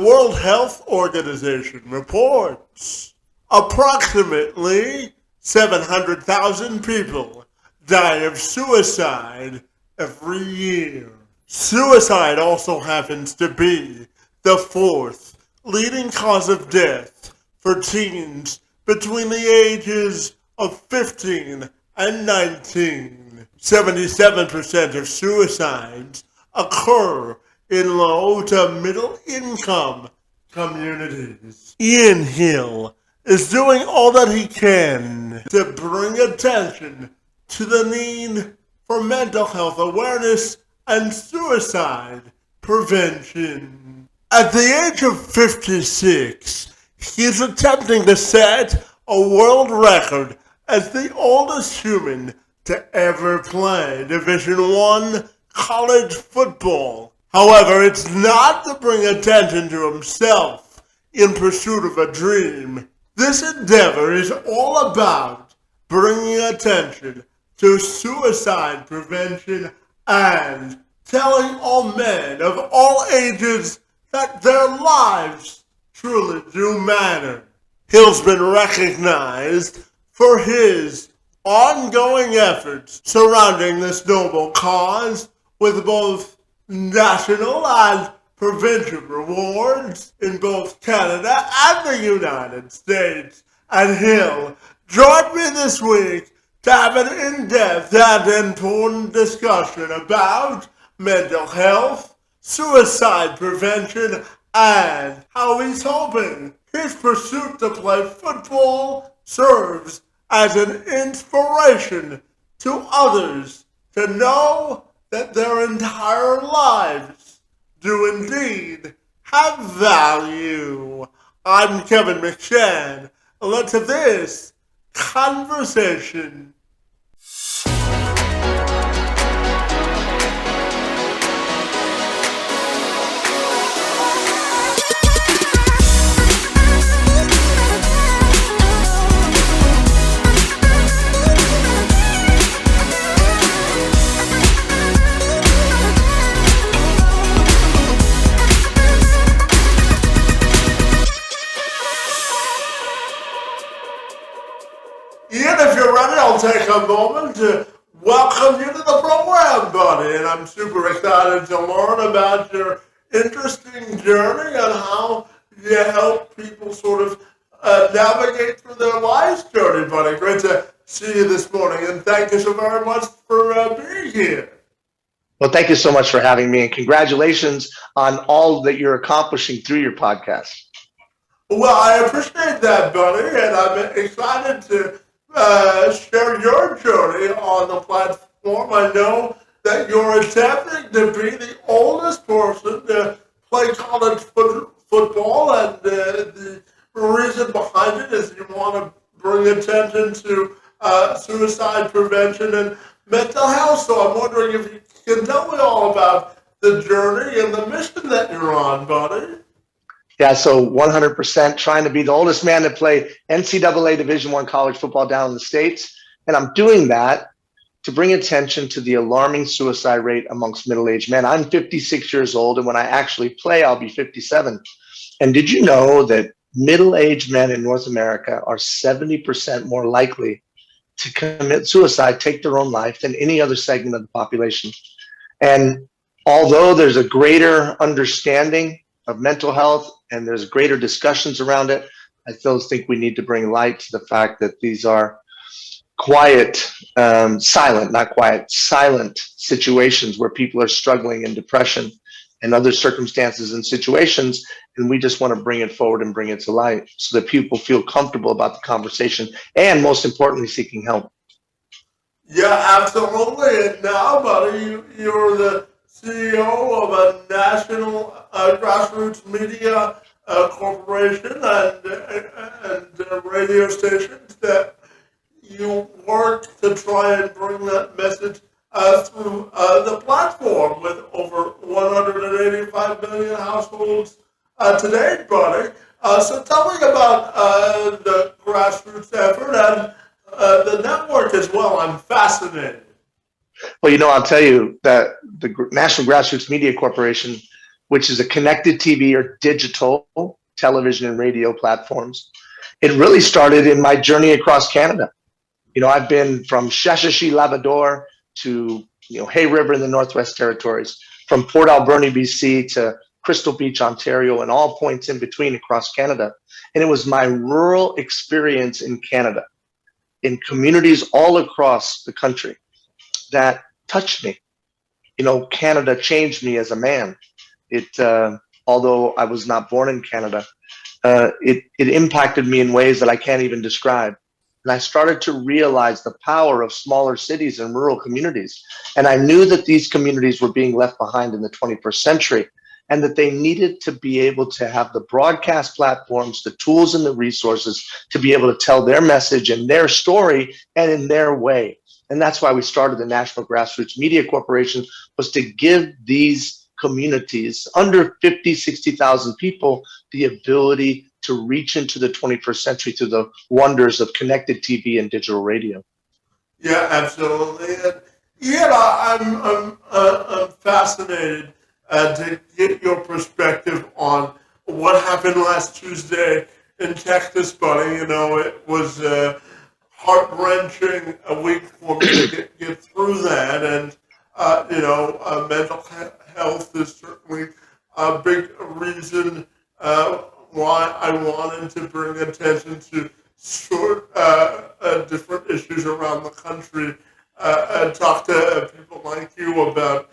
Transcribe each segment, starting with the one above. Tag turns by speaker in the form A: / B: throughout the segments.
A: World Health Organization reports approximately 700,000 people die of suicide every year. Suicide also happens to be the fourth leading cause of death for teens between the ages of 15 and 19. 77% of suicides occur in low to middle income communities. Ian Hill is doing all that he can to bring attention to the need for mental health awareness and suicide prevention. At the age of 56, he is attempting to set a world record as the oldest human to ever play Division I college football. However, it's not to bring attention to himself in pursuit of a dream. This endeavor is all about bringing attention to suicide prevention and telling all men of all ages that their lives truly do matter. Hill's been recognized for his ongoing efforts surrounding this noble cause with both national and provincial rewards in both Canada and the United States. And Hill joined me this week to have an in-depth and important discussion about mental health, suicide prevention, and how he's hoping his pursuit to play football serves as an inspiration to others to know that their entire lives do indeed have value. I'm Kevin McShann. Let's have this conversation. Ian, if you're ready, I'll take a moment to welcome you to the program, buddy. And I'm super excited to learn about your interesting journey and how you help people sort of navigate through their life's journey, buddy. Great to see you this morning, and thank you so very much for being here.
B: Well, thank you so much for having me, and congratulations on all that you're accomplishing through your podcast.
A: Well, I appreciate that, buddy, and I'm excited to share your journey on the platform. I know that you're attempting to be the oldest person to play college football, and the reason behind it is you want to bring attention to suicide prevention and mental health. So I'm wondering if you can tell me all about the journey and the mission that you're on, buddy.
B: Yeah, so 100% trying to be the oldest man to play NCAA Division I college football down in the States. And I'm doing that to bring attention to the alarming suicide rate amongst middle-aged men. I'm 56 years old, and when I actually play, I'll be 57. And did you know that middle-aged men in North America are 70% more likely to commit suicide, take their own life, than any other segment of the population? And although there's a greater understanding of mental health and there's greater discussions around it, I still think we need to bring light to the fact that these are silent situations where people are struggling in depression and other circumstances and situations, and we just want to bring it forward and bring it to light so that people feel comfortable about the conversation and, most importantly, seeking help.
A: Yeah, absolutely. And now, buddy, you're the CEO of a national grassroots media corporation and radio stations that you work to try and bring that message through the platform with over 185 million households to date, buddy. So tell me about the grassroots effort and the network as well. I'm fascinated.
B: Well, I'll tell you that the National Grassroots Media Corporation which is a connected TV or digital television and radio platforms. It really started in my journey across Canada. I've been from Shashashi, Labrador to, Hay River in the Northwest Territories, from Port Alberni, BC to Crystal Beach, Ontario, and all points in between across Canada. And it was my rural experience in Canada, in communities all across the country, that touched me. Canada changed me as a man. Although I was not born in Canada, it impacted me in ways that I can't even describe. And I started to realize the power of smaller cities and rural communities. And I knew that these communities were being left behind in the 21st century, and that they needed to be able to have the broadcast platforms, the tools and the resources to be able to tell their message and their story and in their way. And that's why we started the National Grassroots Media Corporation, was to give these communities under 50, 60,000 people the ability to reach into the 21st century through the wonders of connected TV and digital radio.
A: Yeah, absolutely. And I'm fascinated to get your perspective on what happened last Tuesday in Texas, buddy. It was heart-wrenching a week for me to get through that, and mental health is certainly a big reason why I wanted to bring attention to different issues around the country and talk to people like you about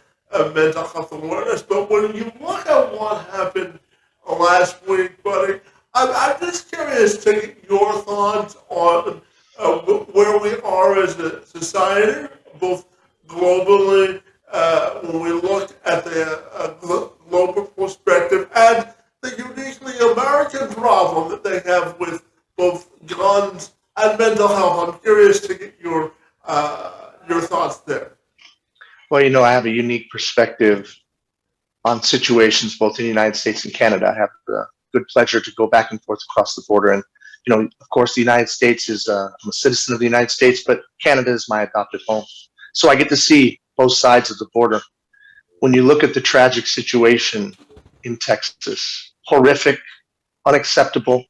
A: mental health awareness. But when you look at what happened last week, buddy, I'm just curious to get your thoughts on where we are as a society, both globally, when we look at the global perspective, and the uniquely American problem that they have with both guns and mental health. I'm curious to get your thoughts there.
B: Well, I have a unique perspective on situations both in the United States and Canada. I have the good pleasure to go back and forth across the border. And, of course, the United States is, I'm a citizen of the United States, but Canada is my adopted home. So I get to see both sides of the border. When you look at the tragic situation in Texas, horrific, unacceptable,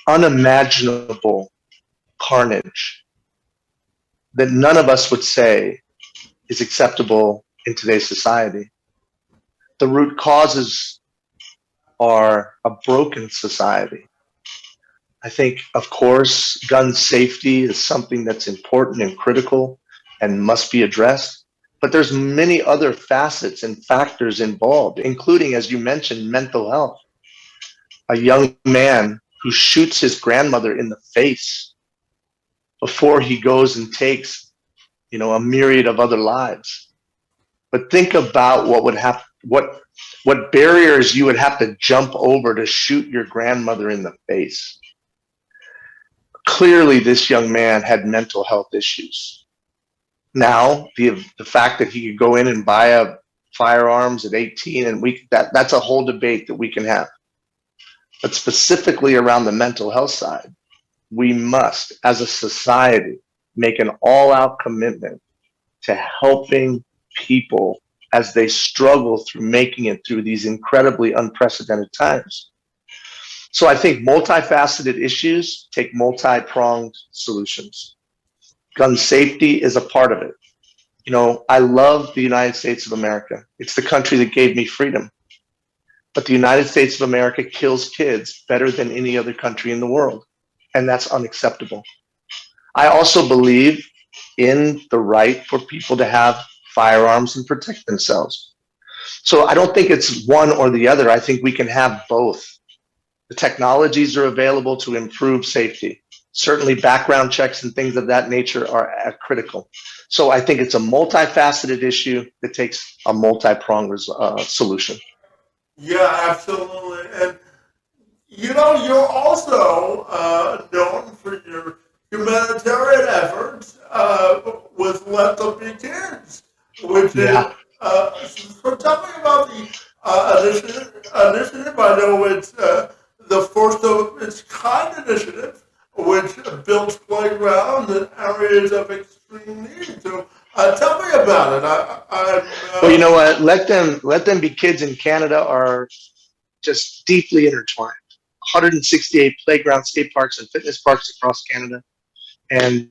B: unimaginable carnage that none of us would say is acceptable in today's society. The root causes are a broken society. I think, of course, gun safety is something that's important and critical and must be addressed. But there's many other facets and factors involved, including, as you mentioned, mental health. A young man who shoots his grandmother in the face before he goes and takes, a myriad of other lives. But think about what would happen, what barriers you would have to jump over to shoot your grandmother in the face. Clearly, this young man had mental health issues. Now, the fact that he could go in and buy a firearms at 18, and that's a whole debate that we can have. But specifically around the mental health side, we must, as a society, make an all-out commitment to helping people as they struggle through making it through these incredibly unprecedented times. So I think multifaceted issues take multi-pronged solutions. Gun safety is a part of it. I love the United States of America. It's the country that gave me freedom. But the United States of America kills kids better than any other country in the world. And that's unacceptable. I also believe in the right for people to have firearms and protect themselves. So I don't think it's one or the other. I think we can have both. The technologies are available to improve safety. Certainly background checks and things of that nature are critical. So I think it's a multifaceted issue that takes a multi-pronged solution.
A: Yeah, absolutely. And, you're also known for your humanitarian efforts with Let Them Be Kids, which is, so tell me about the initiative. I know it's the first of its kind initiative, which builds playgrounds in areas of extreme need. So Tell me about it.
B: Well, you know what? Let them be kids in Canada are just deeply intertwined. 168 playgrounds, skate parks, and fitness parks across Canada. And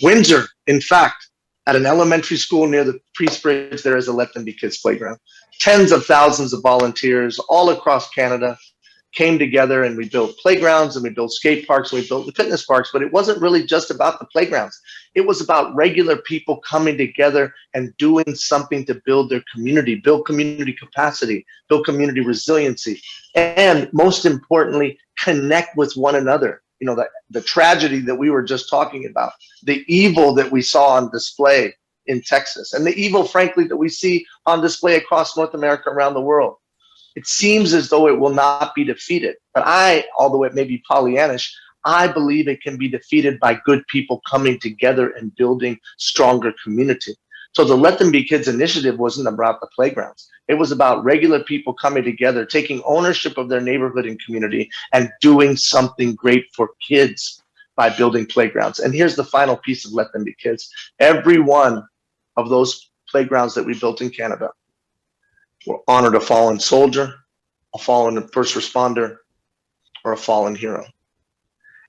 B: Windsor, in fact, at an elementary school near the Priest Bridge, there is a Let Them Be Kids playground. Tens of thousands of volunteers all across Canada came together, and we built playgrounds, and we built skate parks, and we built the fitness parks. But it wasn't really just about the playgrounds. It was about regular people coming together and doing something to build their community, build community capacity, build community resiliency, and most importantly, connect with one another. You know, the tragedy that we were just talking about, the evil that we saw on display in Texas, and the evil, frankly, that we see on display across North America, around the world. It seems as though it will not be defeated. But although it may be Pollyannish, I believe it can be defeated by good people coming together and building stronger community. So the Let Them Be Kids initiative wasn't about the playgrounds. It was about regular people coming together, taking ownership of their neighborhood and community, and doing something great for kids by building playgrounds. And here's the final piece of Let Them Be Kids. Every one of those playgrounds that we built in Canada honored a fallen soldier, a fallen first responder, or a fallen hero.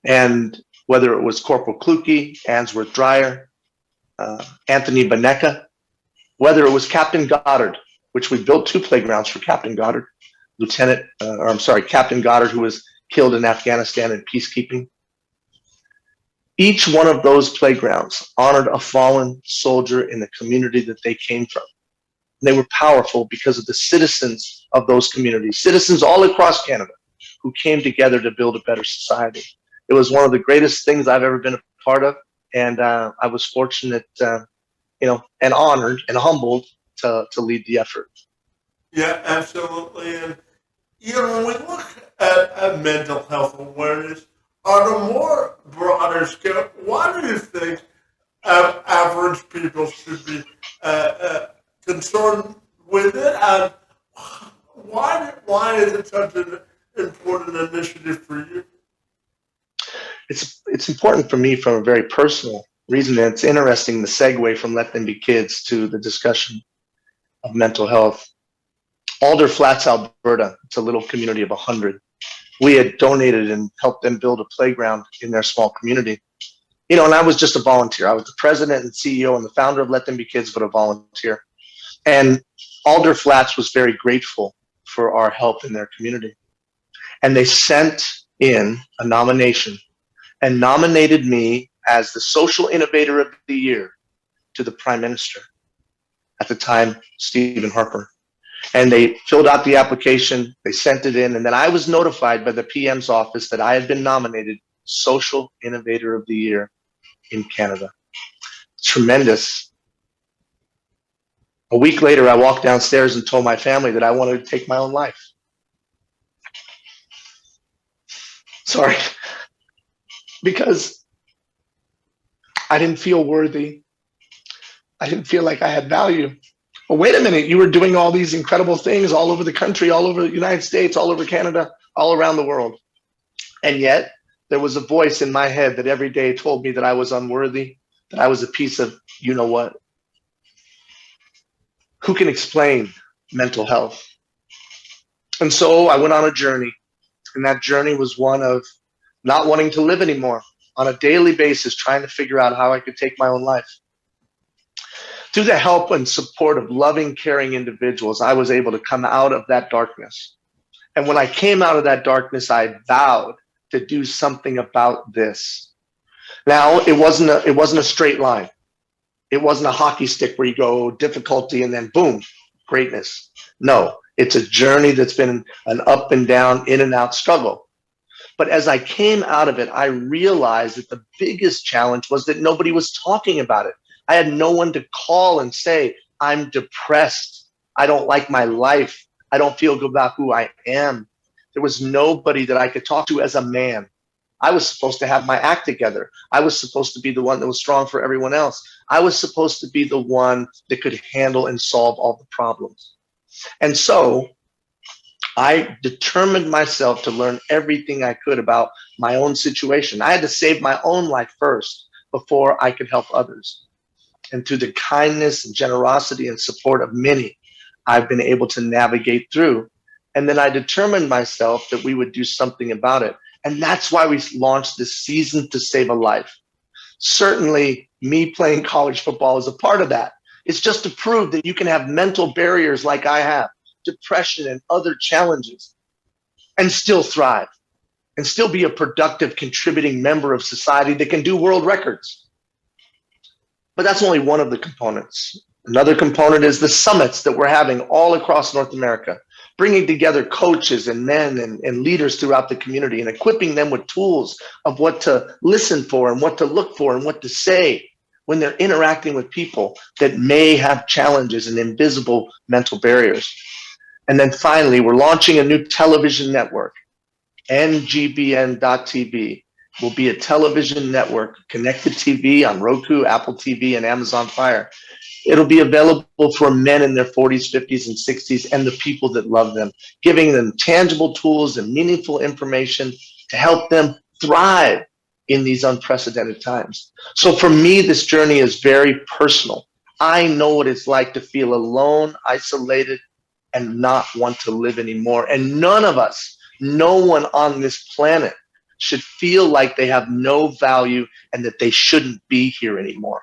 B: And whether it was Corporal Kluge, Answorth Dreyer, Anthony Baneka, whether it was Captain Goddard, which we built 2 playgrounds for Captain Goddard, Captain Goddard, who was killed in Afghanistan in peacekeeping. Each one of those playgrounds honored a fallen soldier in the community that they came from. They were powerful because of the citizens of those communities, citizens all across Canada, who came together to build a better society. It was one of the greatest things I've ever been a part of, and I was fortunate, and honored and humbled to lead the effort.
A: Yeah, absolutely. And when we look at mental health awareness on a more broader scale, why do you think average people should be concerned with it, and why is it such an important initiative for you?
B: It's important for me from a very personal reason. And it's interesting the segue from Let Them Be Kids to the discussion of mental health. Alder Flats, Alberta, it's a little community of 100. We had donated and helped them build a playground in their small community. And I was just a volunteer. I was the president and CEO and the founder of Let Them Be Kids, but a volunteer. And Alder Flats was very grateful for our help in their community. And they sent in a nomination and nominated me as the Social Innovator of the Year to the Prime Minister, at the time, Stephen Harper. And they filled out the application, they sent it in, and then I was notified by the PM's office that I had been nominated Social Innovator of the Year in Canada. Tremendous. A week later, I walked downstairs and told my family that I wanted to take my own life. Sorry. Because I didn't feel worthy. I didn't feel like I had value. But wait a minute, you were doing all these incredible things all over the country, all over the United States, all over Canada, all around the world. And yet, there was a voice in my head that every day told me that I was unworthy, that I was a piece of you-know-what. Who can explain mental health? And so I went on a journey, and that journey was one of not wanting to live anymore, on a daily basis, trying to figure out how I could take my own life. Through the help and support of loving, caring individuals, I was able to come out of that darkness. And when I came out of that darkness, I vowed to do something about this. Now, it wasn't a straight line. It wasn't a hockey stick where you go difficulty and then boom, greatness. No, it's a journey that's been an up and down, in and out struggle. But as I came out of it, I realized that the biggest challenge was that nobody was talking about it. I had no one to call and say, I'm depressed. I don't like my life. I don't feel good about who I am. There was nobody that I could talk to as a man. I was supposed to have my act together. I was supposed to be the one that was strong for everyone else. I was supposed to be the one that could handle and solve all the problems. And so I determined myself to learn everything I could about my own situation. I had to save my own life first before I could help others. and through the kindness and generosity and support of many, I've been able to navigate through. And then I determined myself that we would do something about it. And that's why we launched this Season to Save a Life. Certainly, me playing college football is a part of that. It's just to prove that you can have mental barriers like I have, depression and other challenges, and still thrive, and still be a productive, contributing member of society that can do world records. But that's only one of the components. Another component is the summits that we're having all across North America, bringing together coaches and men and leaders throughout the community and equipping them with tools of what to listen for and what to look for and what to say when they're interacting with people that may have challenges and invisible mental barriers. And then finally, we're launching a new television network. NGBN.TV will be a television network, connected TV on Roku, Apple TV, and Amazon Fire. It'll be available for men in their 40s, 50s, and 60s and the people that love them, giving them tangible tools and meaningful information to help them thrive in these unprecedented times. So for me, this journey is very personal. I know what it's like to feel alone, isolated, and not want to live anymore. And none of us, no one on this planet should feel like they have no value and that they shouldn't be here anymore.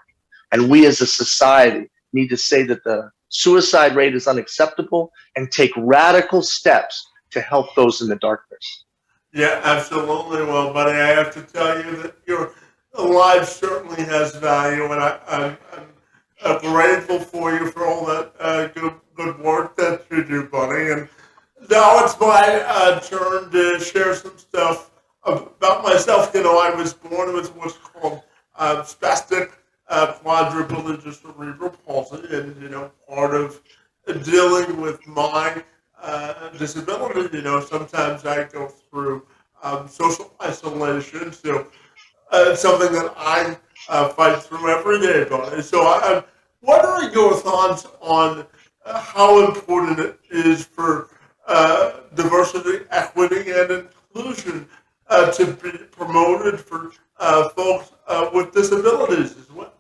B: And we as a society need to say that the suicide rate is unacceptable and take radical steps to help those in the darkness.
A: Yeah, absolutely. Well, buddy, I have to tell you that your life certainly has value, and I'm grateful for you for all that good work that you do, buddy. And now it's my turn to share some stuff about myself. You know, I was born with what's called spastic quadriplegic cerebral palsy, and you know, part of dealing with my disability, you know, sometimes I go through social isolation. So it's something that I fight through every day, buddy. So what are your thoughts on how important it is for diversity, equity, and inclusion to be promoted for folks with disabilities as well?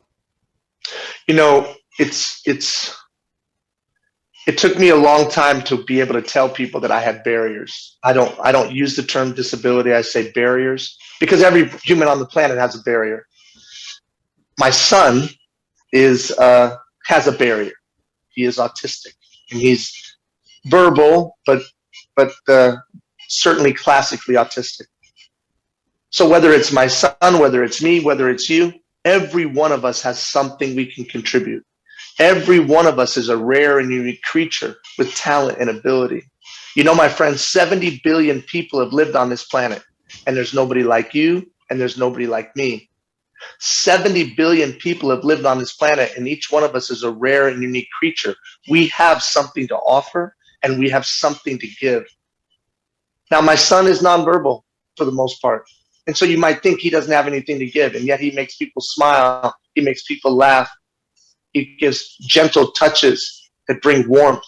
B: You know, it took me a long time to be able to tell people that I had barriers. I don't use the term disability. I say barriers because every human on the planet has a barrier. My son has a barrier. He is autistic and he's verbal, but certainly classically autistic. So whether it's my son, whether it's me, whether it's you, every one of us has something we can contribute. Every one of us is a rare and unique creature with talent and ability. You know, my friends, 70 billion people have lived on this planet, and there's nobody like you, and there's nobody like me. 70 billion people have lived on this planet, and each one of us is a rare and unique creature. We have something to offer, and we have something to give. Now, my son is nonverbal for the most part. And so you might think he doesn't have anything to give, and yet he makes people smile, he makes people laugh, he gives gentle touches that bring warmth.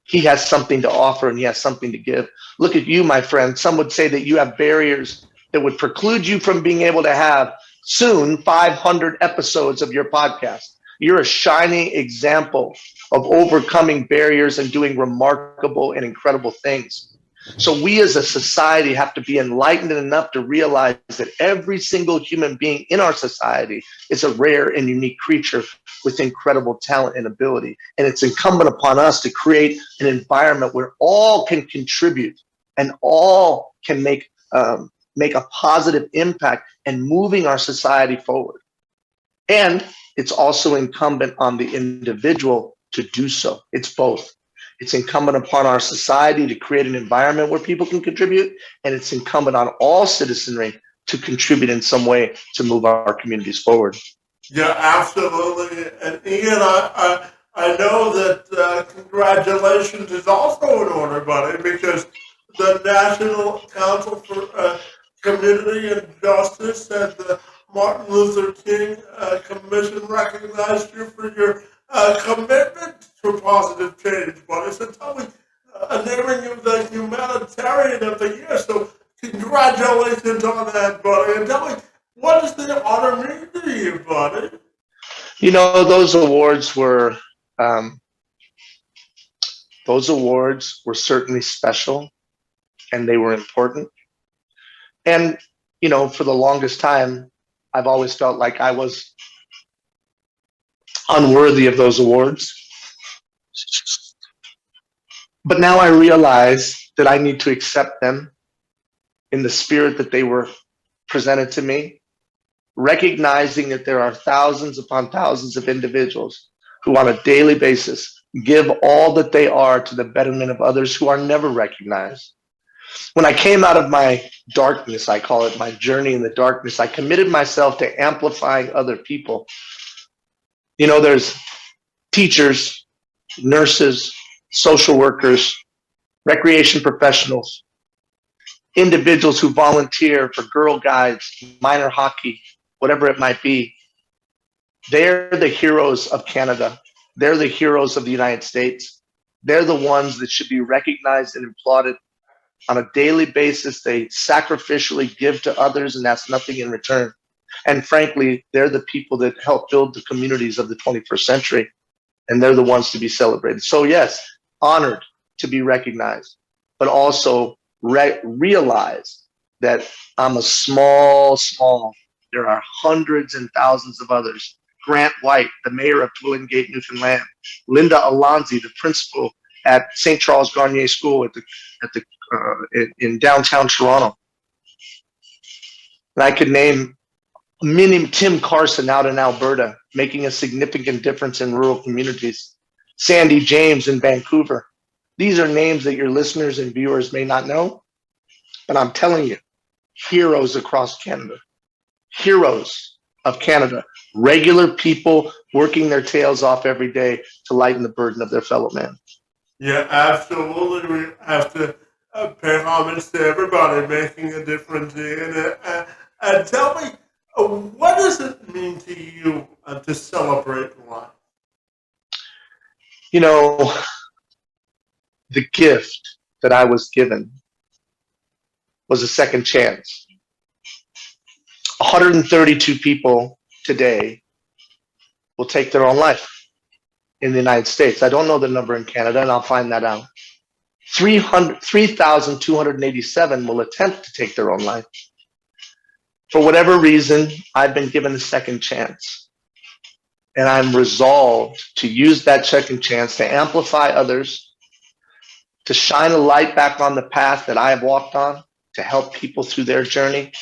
B: He has something to offer and he has something to give. Look at you, my friend. Some would say that you have barriers that would preclude you from being able to have soon 500 episodes of your podcast. You're a shining example of overcoming barriers and doing remarkable and incredible things. So we as a society have to be enlightened enough to realize that every single human being in our society is a rare and unique creature with incredible talent and ability. And it's incumbent upon us to create an environment where all can contribute and all can make a positive impact and moving our society forward. And it's also incumbent on the individual to do so. It's both. It's incumbent upon our society to create an environment where people can contribute, and it's incumbent on all citizenry to contribute in some way to move our communities forward.
A: Yeah, absolutely. And Ian, I know that congratulations is also in order, buddy, because the National Council for Community and Justice and the Martin Luther King Commission recognized you for your commitment to positive change, buddy. So tell me, naming you the Humanitarian of the Year. So congratulations on that, buddy. And tell me, what does the honor mean to you, buddy?
B: You know, um, those awards were certainly special and they were important. And, you know, for the longest time, I've always felt like I was unworthy of those awards. But now I realize that I need to accept them in the spirit that they were presented to me, recognizing that there are thousands upon thousands of individuals who on a daily basis give all that they are to the betterment of others who are never recognized. When I came out of my darkness, I call it my journey in the darkness, I committed myself to amplifying other people. You know, there's teachers, nurses, social workers, recreation professionals, individuals who volunteer for Girl Guides, minor hockey, whatever it might be. They're the heroes of Canada. They're the heroes of the United States. They're the ones that should be recognized and applauded on a daily basis. They sacrificially give to others, and that's nothing in return. And frankly, they're the people that help build the communities of the 21st century, and they're the ones to be celebrated. So yes, honored to be recognized, but also realize that I'm a small, there are hundreds and thousands of others. Grant White, the mayor of Twillingate, Newfoundland, Linda Alonzi, the principal at St. Charles Garnier School in downtown Toronto. And I could name many, Tim Carson out in Alberta, making a significant difference in rural communities. Sandy James in Vancouver. These are names that your listeners and viewers may not know, but I'm telling you, heroes across Canada, heroes of Canada, regular people working their tails off every day to lighten the burden of their fellow man.
A: Yeah, absolutely. We have to pay homage to everybody making a difference here. And tell me, what does it mean to you to celebrate life?
B: You know, the gift that I was given was a second chance. 132 people today will take their own life in the United States. I don't know the number in Canada, and I'll find that out. 3,287 will attempt to take their own life. For whatever reason, I've been given a second chance. And I'm resolved to use that second chance to amplify others, to shine a light back on the path that I have walked on, to help people through their journey,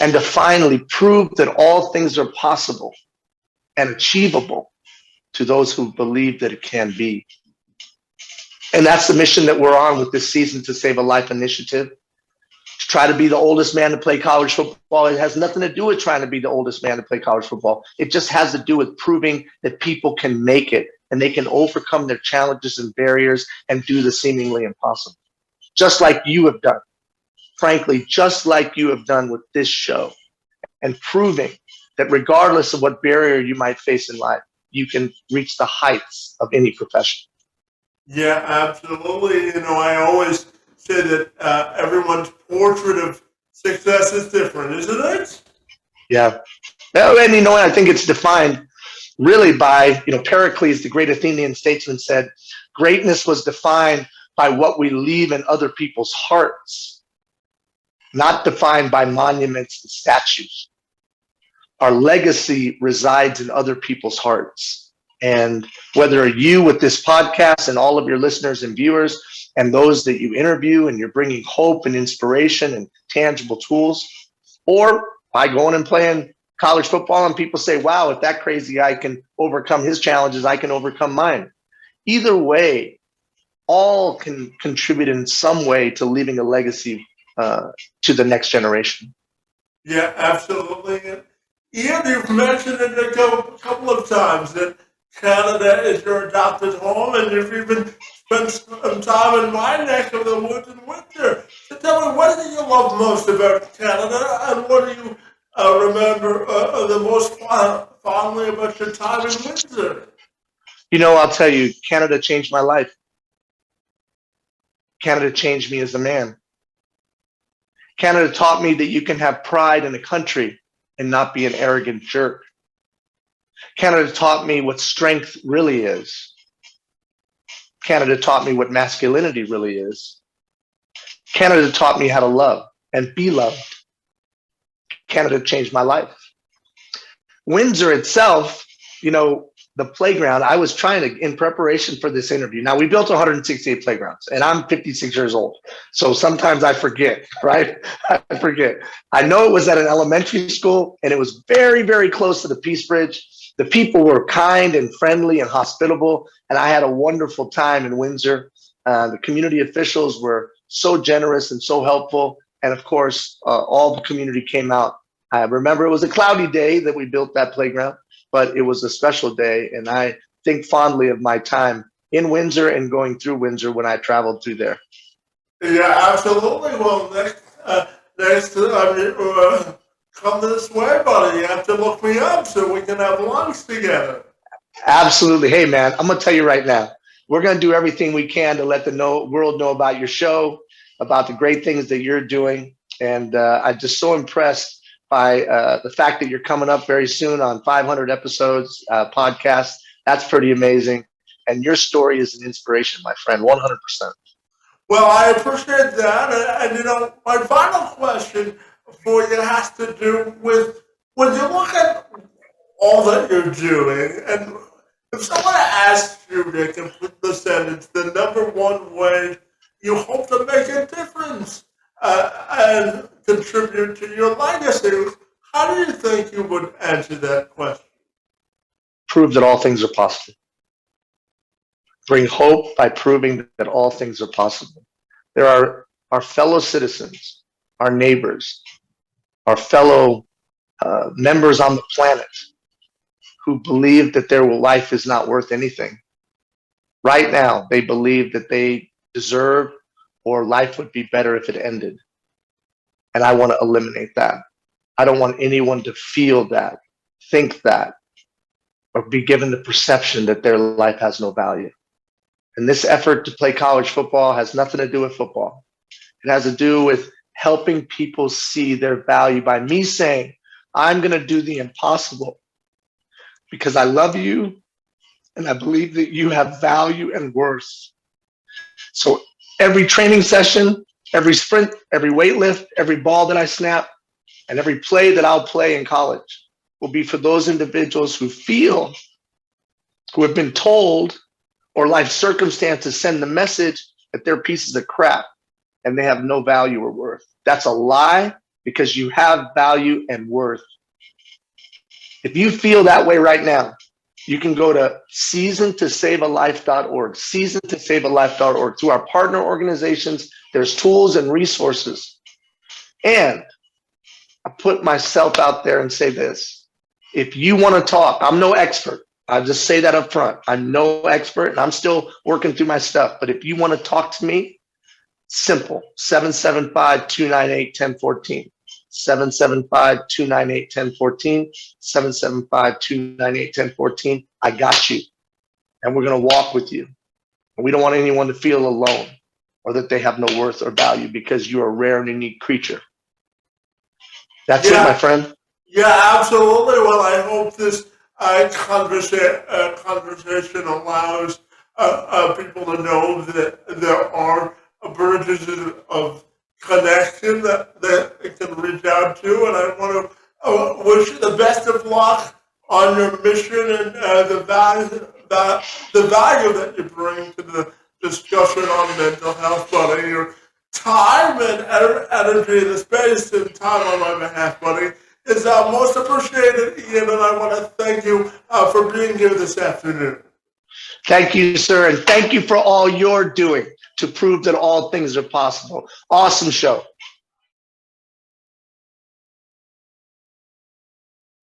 B: and to finally prove that all things are possible and achievable to those who believe that it can be. And that's the mission that we're on with this Season to Save a Life initiative. To try to be the oldest man to play college football. It has nothing to do with trying to be the oldest man to play college football. It just has to do with proving that people can make it and they can overcome their challenges and barriers and do the seemingly impossible. Just like you have done. Frankly, just like you have done with this show, and proving that regardless of what barrier you might face in life, you can reach the heights of any profession.
A: Yeah, absolutely. You know, I always say that everyone's portrait of success is different, isn't it?
B: Yeah. And you know, I think it's defined really by, you know, Pericles, the great Athenian statesman, said, greatness was defined by what we leave in other people's hearts, not defined by monuments and statues. Our legacy resides in other people's hearts. And whether you with this podcast and all of your listeners and viewers and those that you interview and you're bringing hope and inspiration and tangible tools, or by going and playing college football and people say, wow, if that crazy guy can overcome his challenges, I can overcome mine. Either way, all can contribute in some way to leaving a legacy to the next generation.
A: Yeah, absolutely. And Ian, you've mentioned it a couple of times that Canada is your adopted home, and you've even spent some time in my neck of the woods in winter. So tell me, what do you love most about Canada, and what do you remember the most fondly about your time in Windsor?
B: You know, I'll tell you, Canada changed my life. Canada changed me as a man. Canada taught me that you can have pride in a country and not be an arrogant jerk. Canada taught me what strength really is. Canada taught me what masculinity really is. Canada taught me how to love and be loved. Canada changed my life. Windsor itself, you know, the playground, I was trying to, in preparation for this interview. Now, we built 168 playgrounds, and I'm 56 years old. So sometimes I forget, right? I forget. I know it was at an elementary school, and it was very, very close to the Peace Bridge. The people were kind and friendly and hospitable, and I had a wonderful time in Windsor. The community officials were so generous and so helpful. And of course, all the community came out. I remember it was a cloudy day that we built that playground, but it was a special day. And I think fondly of my time in Windsor and going through Windsor when I traveled through there.
A: Yeah, absolutely. Well, next time you come this way, buddy, you have to look me up so we can have lunch together.
B: Absolutely. Hey, man, I'm going to tell you right now, we're going to do everything we can to let the world know about your show, about the great things that you're doing. And I'm just so impressed by the fact that you're coming up very soon on 500 episodes, podcast. That's pretty amazing. And your story is an inspiration, my friend, 100%.
A: Well, I appreciate that. And you know, my final question for you has to do with when you look at all that you're doing, and if someone asks you to complete the sentence, the number one way you hope to make a difference and contribute to your legacy, how do you think you would answer that question?
B: Prove that all things are possible. Bring hope by proving that all things are possible. There are our fellow citizens, our neighbors, our fellow members on the planet who believe that their life is not worth anything. Right now, they believe that they deserve or life would be better if it ended. And I want to eliminate that. I don't want anyone to feel that, think that, or be given the perception that their life has no value. And this effort to play college football has nothing to do with football. It has to do with helping people see their value by me saying, I'm going to do the impossible because I love you and I believe that you have value and worth. So every training session, every sprint, every weight lift, every ball that I snap, and every play that I'll play in college will be for those individuals who feel, who have been told, or life circumstances send the message that they're pieces of crap and they have no value or worth. That's a lie, because you have value and worth. If you feel that way right now, you can go to seasontosavealife.org, seasontosavealife.org. Through our partner organizations, there's tools and resources. And I put myself out there and say this: if you want to talk, I'm no expert. I just say that up front. I'm no expert and I'm still working through my stuff. But if you want to talk to me, simple, 775-298-1014. 775-298-1014. 775-298-1014. I got you. And we're going to walk with you. And we don't want anyone to feel alone or that they have no worth or value, because you're a rare and unique creature. That's it, my friend.
A: Yeah, absolutely. Well, I hope this conversation allows people to know that there are bridges of connection that it can reach out to. And I want to wish you the best of luck on your mission and the value that you bring to the discussion on mental health, buddy. Your time and energy and the space and time on my behalf, buddy, is most appreciated, Ian, and I want to thank you for being here this afternoon.
B: Thank you, sir, and thank you for all you're doing to prove that all things are possible. Awesome show.